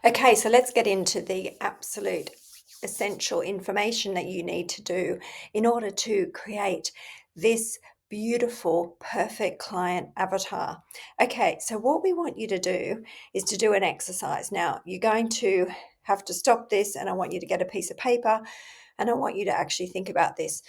Okay, so let's get into the absolute essential information that you need to do in order to create this beautiful, perfect client avatar. Okay, so what we want you to do is to do an exercise. Now, you're going to have to stop this, and I want you to get a piece of paper and I want you to actually think about this,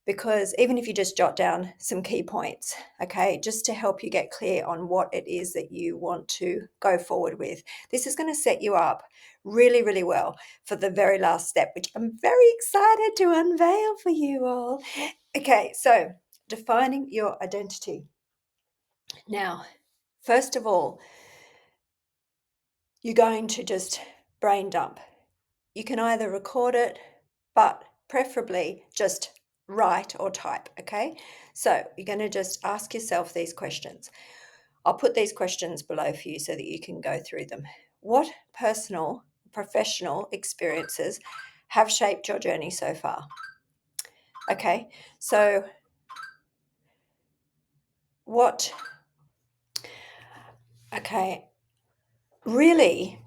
because even if you just jot down some key points, okay, just to help you get clear on what it is that you want to go forward with, this is going to set you up really, really well for the very last step, which I'm very excited to unveil for you all. Okay, so defining your identity. Now, first of all, you're going to just brain dump. You can either record it, but preferably just write or type, okay? So you're going to just ask yourself these questions. I'll put these questions below for you so that you can go through them. What personal, professional experiences have shaped your journey so far? Okay, so what, okay, really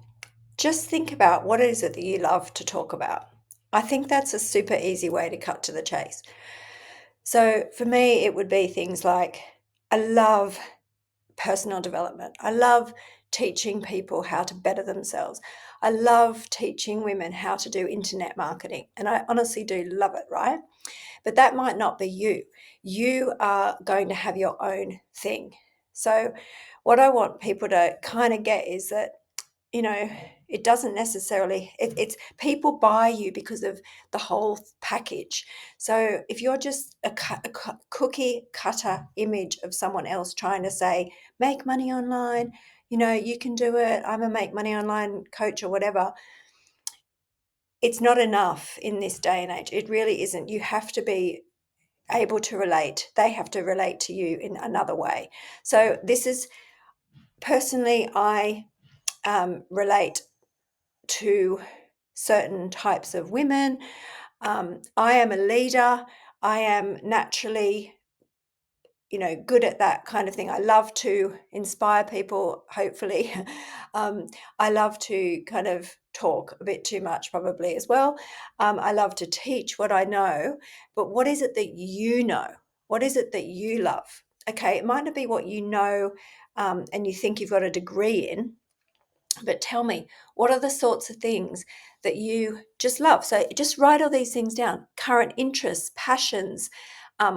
just think about what is it that you love to talk about. I think that's a super easy way to cut to the chase. So for me, it would be things like I love personal development. I love teaching people how to better themselves. I love teaching women how to do internet marketing. And I honestly do love it, right? But that might not be you. You are going to have your own thing. So, what I want people to kind of get is that, you know, it doesn't necessarily, it's people buy you because of the whole package. So if you're just a cookie cutter image of someone else trying to say, make money online, you know, you can do it, I'm a make money online coach or whatever, it's not enough in this day and age. It really isn't. You have to be able to relate. They have to relate to you in another way. So this is personally, I relate to certain types of women. I am a leader. I am naturally, good at that kind of thing. I love to inspire people, hopefully. I love to kind of talk a bit too much, probably as well. I love to teach what I know, but what is it that you know? What is it that you love? Okay, it might not be what you know and you think you've got a degree in, but tell me, what are the sorts of things that you just love? So just write all these things down. Current interests, passions.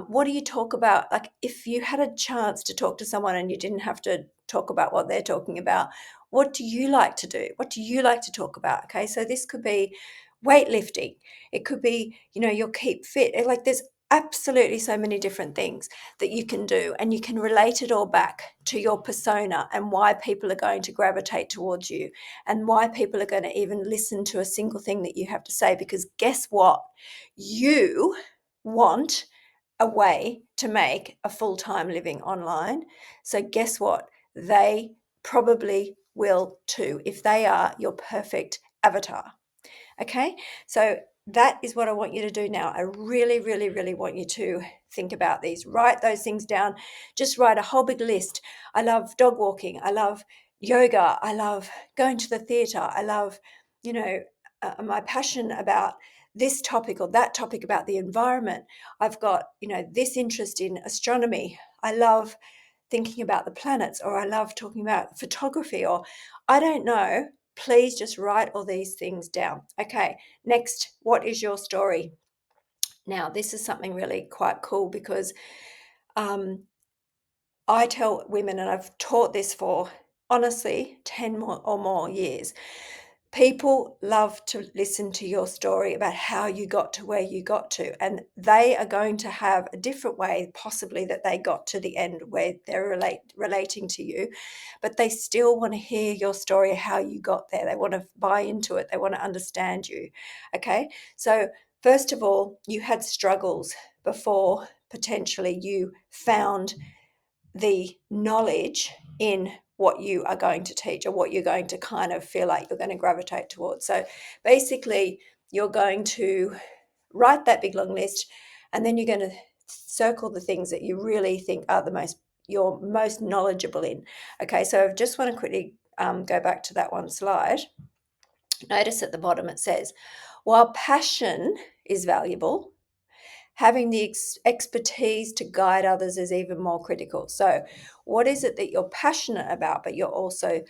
What do you talk about? Like if you had a chance to talk to someone and you didn't have to talk about what they're talking about, what do you like to do? What do you like to talk about? Okay, so this could be weightlifting. It could be, your keep fit. Like there's absolutely so many different things that you can do, and you can relate it all back to your persona and why people are going to gravitate towards you and why people are going to even listen to a single thing that you have to say, because guess what? You want a way to make a full-time living online. So guess what? They probably will too, if they are your perfect avatar. Okay, so that is what I want you to do now. I really, really, really want you to think about these. Write those things down. Just write a whole big list. I love dog walking. I love yoga. I love going to the theatre. I love, my passion about this topic or that topic about the environment. I've got, this interest in astronomy. I love thinking about the planets, or I love talking about photography, or I don't know. Please just write all these things down. Okay, next, what is your story? Now, this is something really quite cool because I tell women, and I've taught this for honestly 10 more or more years. People love to listen to your story about how you got to where you got to, and they are going to have a different way, possibly, that they got to the end where they're relating to you, but they still want to hear your story, how you got there. They want to buy into it. They want to understand you. Okay, so first of all, you had struggles before potentially you found the knowledge in what you are going to teach or what you're going to kind of feel like you're going to gravitate towards. So basically, you're going to write that big long list, and then you're going to circle the things that you really think are you're most knowledgeable in. Okay, so I just want to quickly go back to that one slide. notice at the bottom it says, while passion is valuable, having the expertise to guide others is even more critical. So, what is it that you're passionate about, but you also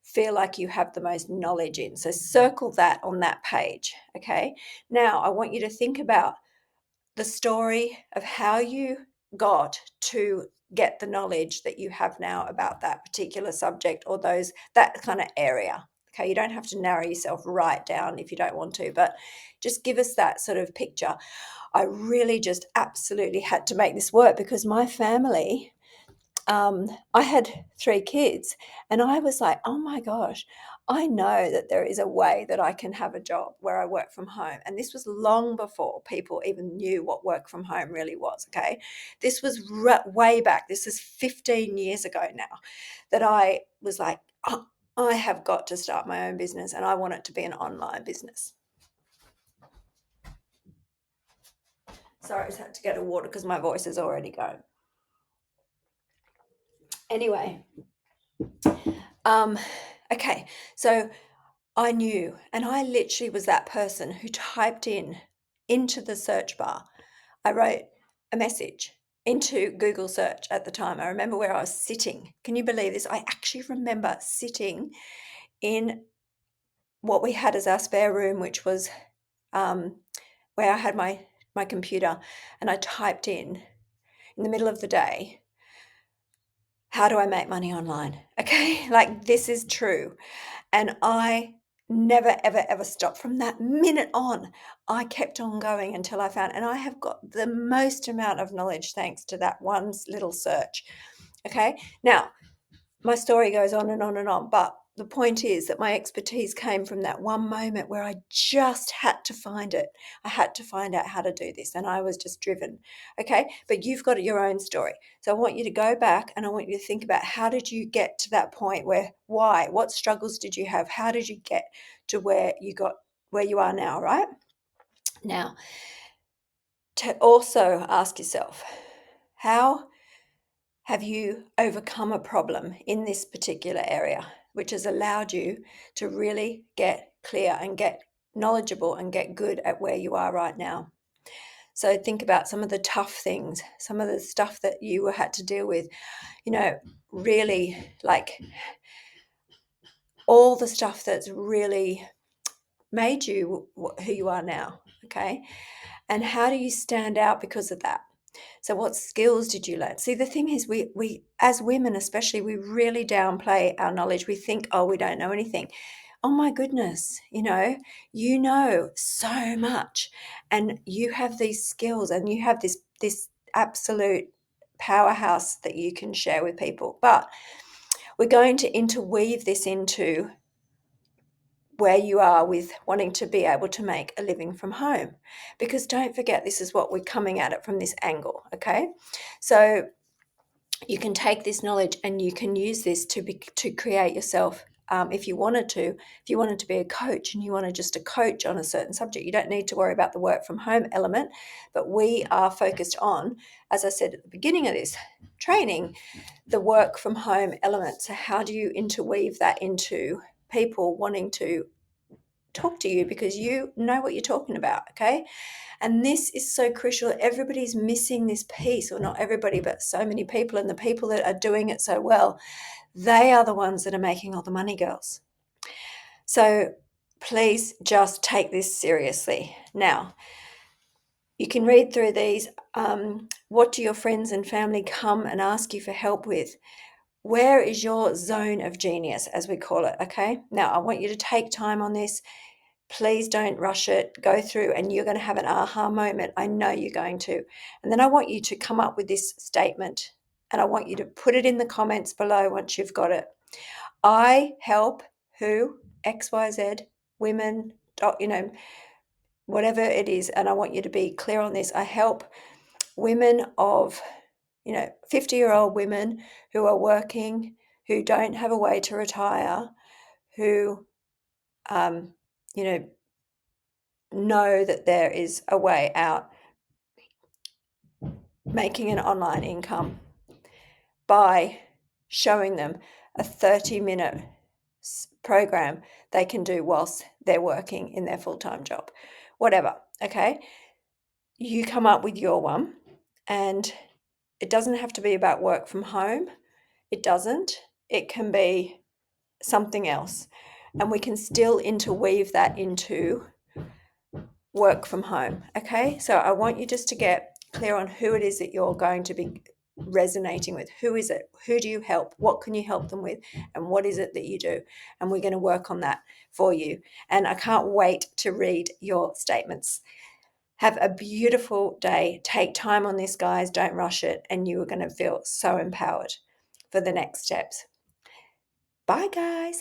feel like you have the most knowledge in? So, circle that on that page. Okay. Now, I want you to think about the story of how you got to get the knowledge that you have now about that particular subject or that kind of area. Okay, you don't have to narrow yourself right down if you don't want to, but just give us that sort of picture. I really just absolutely had to make this work because my family, I had 3 kids, and I was like, "Oh my gosh, I know that there is a way that I can have a job where I work from home." And this was long before people even knew what work from home really was, okay? This was way back. This is 15 years ago now that I was like, "Oh, I have got to start my own business, and I want it to be an online business." Sorry, I just had to get a water because my voice is already going. Anyway, okay, so I knew, and I literally was that person who typed into the search bar. I wrote a message into Google search at the time. I remember where I was sitting. Can you believe this? I actually remember sitting in what we had as our spare room, which was where I had my computer, and I typed in the middle of the day, how do I make money online? Okay, like this is true. And I never, ever, ever stopped from that minute on. I kept on going until I found, and I have got the most amount of knowledge thanks to that one little search. Okay. Now, my story goes on and on and on, but the point is that my expertise came from that one moment where I just had to find it. I had to find out how to do this, and I was just driven. Okay, but you've got your own story. So I want you to go back and I want you to think about, how did you get to that point? Why? What struggles did you have? How did you get to where you are now, right? Now, to also ask yourself, how have you overcome a problem in this particular area, which has allowed you to really get clear and get knowledgeable and get good at where you are right now? So think about some of the tough things, some of the stuff that you had to deal with, really like all the stuff that's really made you who you are now. Okay. And how do you stand out because of that? So what skills did you learn? See, the thing is, we as women especially, we really downplay our knowledge. We think, oh, we don't know anything. Oh my goodness, you know so much, and you have these skills, and you have this absolute powerhouse that you can share with people. But we're going to interweave this into where you are with wanting to be able to make a living from home. Because don't forget, this is what we're coming at it from this angle, okay? So you can take this knowledge and you can use this to create yourself. If you wanted to be a coach and you wanted just to coach on a certain subject, you don't need to worry about the work from home element. But we are focused on, as I said at the beginning of this training, the work from home element. So how do you interweave that into people wanting to talk to you because you know what you're talking about, okay? And this is so crucial. Everybody's missing this piece, or not everybody, but so many people. And the people that are doing it so well, they are the ones that are making all the money, girls. So please just take this seriously. Now, you can read through these. What do your friends and family come and ask you for help with? Where is your zone of genius, as we call it? Okay. Now, I want you to take time on this. Please don't rush it. Go through, and you're going to have an aha moment. I know you're going to. And then I want you to come up with this statement, and I want you to put it in the comments below once you've got it. I help who? XYZ, women, whatever it is. And I want you to be clear on this. I help women of 50-year-old women who are working, who don't have a way to retire, who know that there is a way out making an online income by showing them a 30-minute program they can do whilst they're working in their full-time job. Whatever, okay? You come up with your one, and it doesn't have to be about work from home. It doesn't. It can be something else. And we can still interweave that into work from home, okay? So I want you just to get clear on who it is that you're going to be resonating with. Who is it? Who do you help? What can you help them with? And what is it that you do? And we're going to work on that for you. And I can't wait to read your statements. Have a beautiful day. Take time on this, guys. Don't rush it. And you are going to feel so empowered for the next steps. Bye, guys.